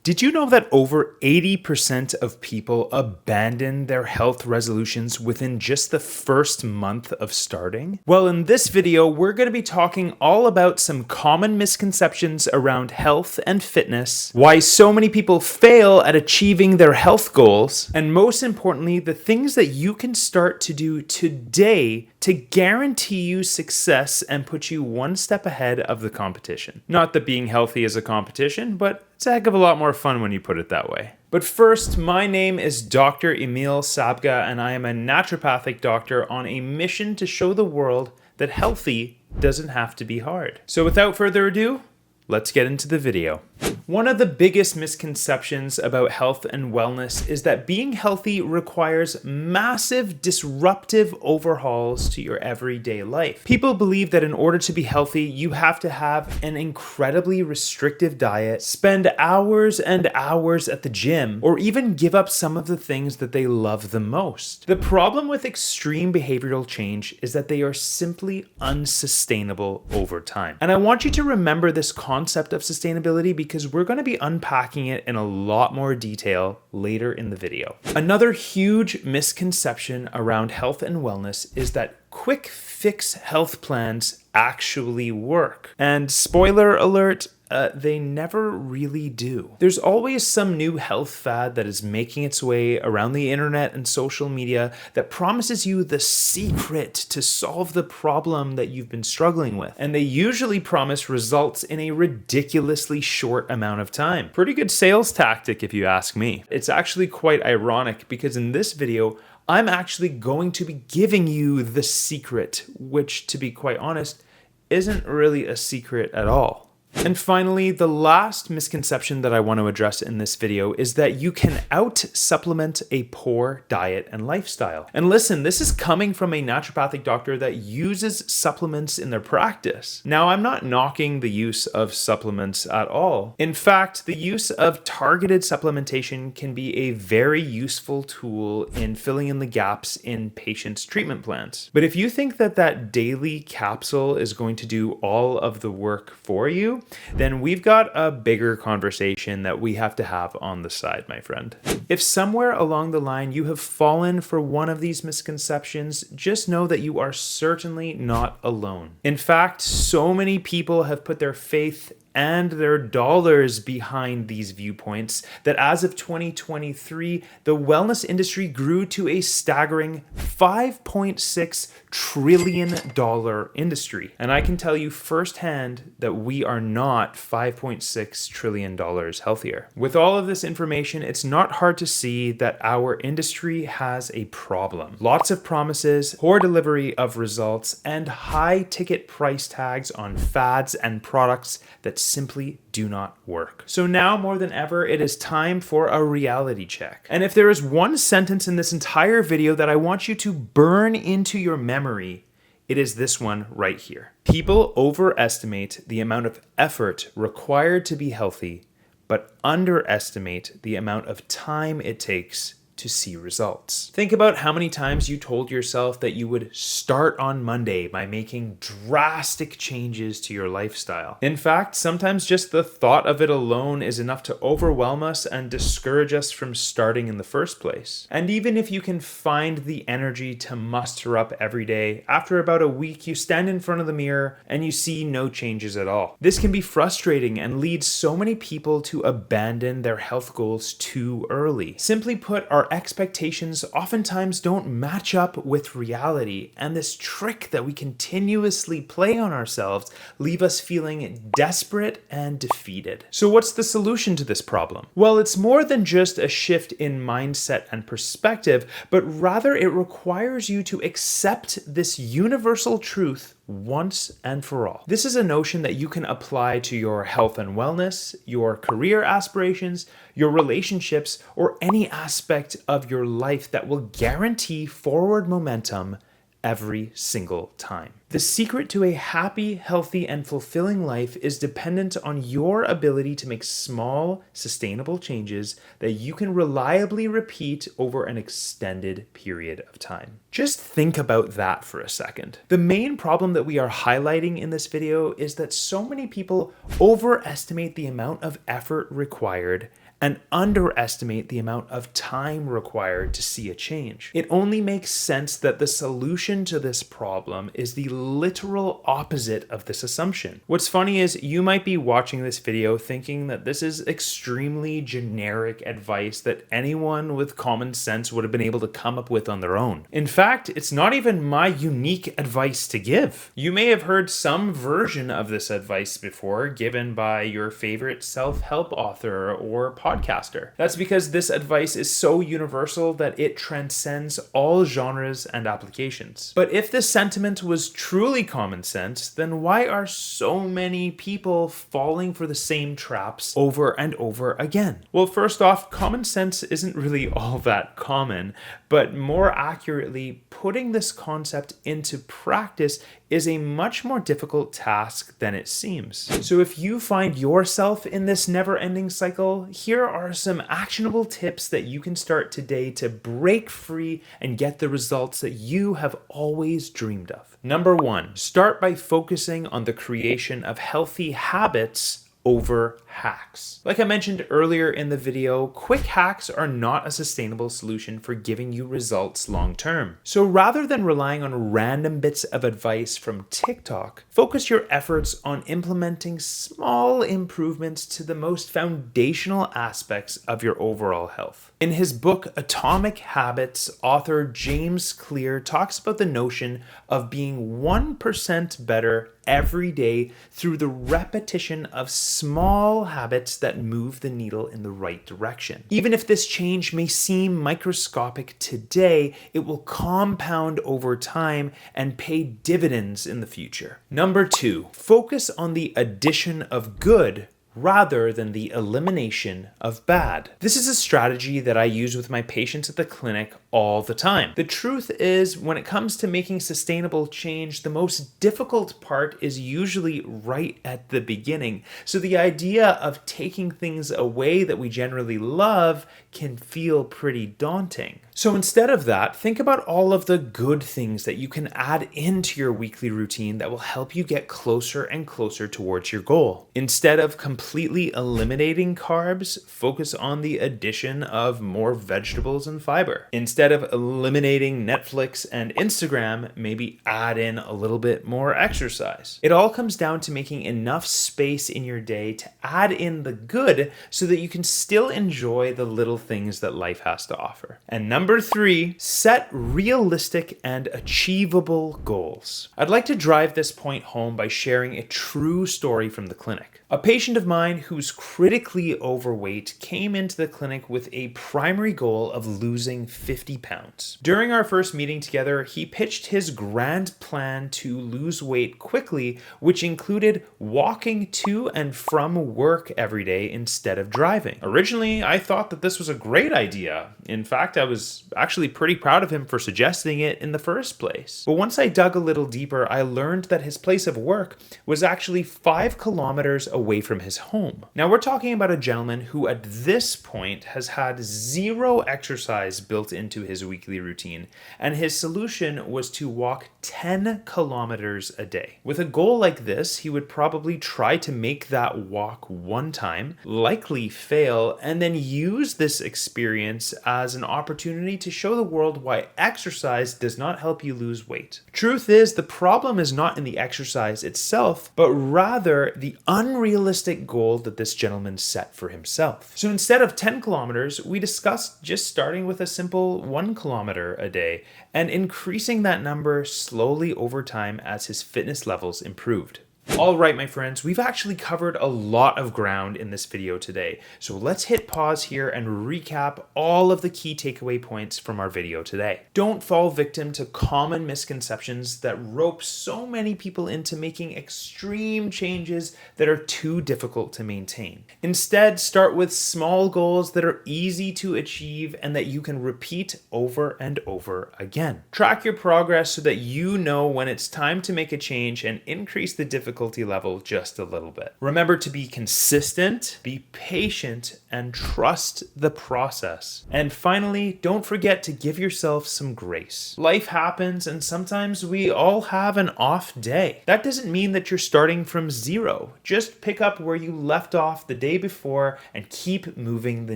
Did you know that over 80% of people abandon their health resolutions within just the first month of starting? Well, in this video, we're going to be talking all about some common misconceptions around health and fitness, why so many people fail at achieving their health goals, and most importantly, the things that you can start to do today to guarantee you success and put you one step ahead of the competition. Not that being healthy is a competition, but it's a heck of a lot more fun when you put it that way. But first, my name is Dr. Emil Sabga, and I am a naturopathic doctor on a mission to show the world that healthy doesn't have to be hard. So without further ado, let's get into the video. One of the biggest misconceptions about health and wellness is that being healthy requires massive disruptive overhauls to your everyday life. People believe that in order to be healthy, you have to have an incredibly restrictive diet, spend hours and hours at the gym, or even give up some of the things that they love the most. The problem with extreme behavioral change is that they are simply unsustainable over time. And I want you to remember this concept of sustainability because we're going to be unpacking it in a lot more detail later in the video. Another huge misconception around health and wellness is that quick fix health plans actually work. And spoiler alert, they never really do. There's always some new health fad that is making its way around the internet and social media that promises you the secret to solve the problem that you've been struggling with. And they usually promise results in a ridiculously short amount of time. Pretty good sales tactic if you ask me. It's actually quite ironic because in this video, I'm actually going to be giving you the secret, which to be quite honest, isn't really a secret at all. And finally, the last misconception that I want to address in this video is that you can out-supplement a poor diet and lifestyle. And listen, this is coming from a naturopathic doctor that uses supplements in their practice. Now, I'm not knocking the use of supplements at all. In fact, the use of targeted supplementation can be a very useful tool in filling in the gaps in patients' treatment plans. But if you think that that daily capsule is going to do all of the work for you, then we've got a bigger conversation that we have to have on the side, my friend. If somewhere along the line you have fallen for one of these misconceptions, just know that you are certainly not alone. In fact, so many people have put their faith and their dollars behind these viewpoints that as of 2023, the wellness industry grew to a staggering $5.6 trillion industry. And I can tell you firsthand that we are not $5.6 trillion healthier. With all of this information, it's not hard to see that our industry has a problem. Lots of promises, poor delivery of results, and high ticket price tags on fads and products that simply do not work. So now more than ever, it is time for a reality check. And if there is one sentence in this entire video that I want you to burn into your memory, it is this one right here. People overestimate the amount of effort required to be healthy, but underestimate the amount of time it takes to see results. Think about how many times you told yourself that you would start on Monday by making drastic changes to your lifestyle. In fact, sometimes just the thought of it alone is enough to overwhelm us and discourage us from starting in the first place. And even if you can find the energy to muster up every day, after about a week, you stand in front of the mirror and you see no changes at all. This can be frustrating and leads so many people to abandon their health goals too early. Simply put, our expectations oftentimes don't match up with reality, and this trick that we continuously play on ourselves leave us feeling desperate and defeated. So what's the solution to this problem? Well, it's more than just a shift in mindset and perspective, but rather it requires you to accept this universal truth once and for all. This is a notion that you can apply to your health and wellness, your career aspirations, your relationships, or any aspect of your life that will guarantee forward momentum every single time. The secret to a happy, healthy, and fulfilling life is dependent on your ability to make small, sustainable changes that you can reliably repeat over an extended period of time. Just think about that for a second. The main problem that we are highlighting in this video is that so many people overestimate the amount of effort required and underestimate the amount of time required to see a change. It only makes sense that the solution to this problem is the literal opposite of this assumption. What's funny is you might be watching this video thinking that this is extremely generic advice that anyone with common sense would have been able to come up with on their own. In fact, it's not even my unique advice to give. You may have heard some version of this advice before given by your favorite self-help author or podcaster. That's because this advice is so universal that it transcends all genres and applications. But if this sentiment was truly common sense, then why are so many people falling for the same traps over and over again? Well, first off, common sense isn't really all that common, but more accurately, putting this concept into practice is a much more difficult task than it seems. So if you find yourself in this never-ending cycle, here are some actionable tips that you can start today to break free and get the results that you have always dreamed of. Number 1, start by focusing on the creation of healthy habits over hacks. Like I mentioned earlier in the video, quick hacks are not a sustainable solution for giving you results long term. So rather than relying on random bits of advice from TikTok, focus your efforts on implementing small improvements to the most foundational aspects of your overall health. In his book Atomic Habits, author James Clear talks about the notion of being 1% better every day through the repetition of small habits that move the needle in the right direction. Even if this change may seem microscopic today, it will compound over time and pay dividends in the future. Number 2, focus on the addition of good rather than the elimination of bad. This is a strategy that I use with my patients at the clinic all the time. The truth is, when it comes to making sustainable change, the most difficult part is usually right at the beginning. So the idea of taking things away that we generally love can feel pretty daunting. So instead of that, think about all of the good things that you can add into your weekly routine that will help you get closer and closer towards your goal. Instead of completely eliminating carbs, focus on the addition of more vegetables and fiber. Instead of eliminating Netflix and Instagram, maybe add in a little bit more exercise. It all comes down to making enough space in your day to add in the good so that you can still enjoy the little things that life has to offer. And number 3, set realistic and achievable goals. I'd like to drive this point home by sharing a true story from the clinic. A patient of mine who's critically overweight came into the clinic with a primary goal of losing 50 pounds. During our first meeting together, he pitched his grand plan to lose weight quickly, which included walking to and from work every day instead of driving. Originally, I thought that this was a great idea. In fact, I was actually pretty proud of him for suggesting it in the first place. But once I dug a little deeper, I learned that his place of work was actually 5 kilometers away from his home. Now we're talking about a gentleman who at this point has had 0 exercise built into his weekly routine, and his solution was to walk 10 kilometers a day. With a goal like this, he would probably try to make that walk one time, likely fail, and then use this experience as an opportunity to show the world why exercise does not help you lose weight. Truth is, the problem is not in the exercise itself, but rather the unrealistic goal that this gentleman set for himself. So instead of 10 kilometers, we discussed just starting with a simple 1 kilometer a day and increasing that number slowly over time as his fitness levels improved. All right, my friends, we've actually covered a lot of ground in this video today. So let's hit pause here and recap all of the key takeaway points from our video today. Don't fall victim to common misconceptions that rope so many people into making extreme changes that are too difficult to maintain. Instead, start with small goals that are easy to achieve and that you can repeat over and over again. Track your progress so that you know when it's time to make a change and increase the difficulty difficulty level just a little bit. Remember to be consistent, be patient, and trust the process. And finally, don't forget to give yourself some grace. Life happens, and sometimes we all have an off day. That doesn't mean that you're starting from zero. Just pick up where you left off the day before and keep moving the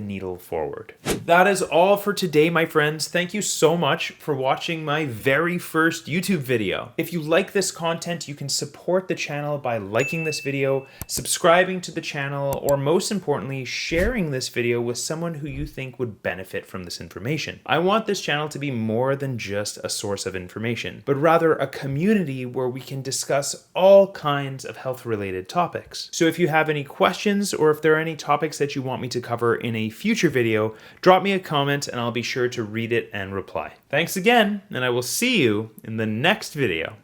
needle forward. That is all for today, my friends. Thank you so much for watching my very first YouTube video. If you like this content, you can support the channel by liking this video, subscribing to the channel, or most importantly, sharing this video with someone who you think would benefit from this information. I want this channel to be more than just a source of information, but rather a community where we can discuss all kinds of health-related topics. So if you have any questions or if there are any topics that you want me to cover in a future video, drop me a comment and I'll be sure to read it and reply. Thanks again, and I will see you in the next video.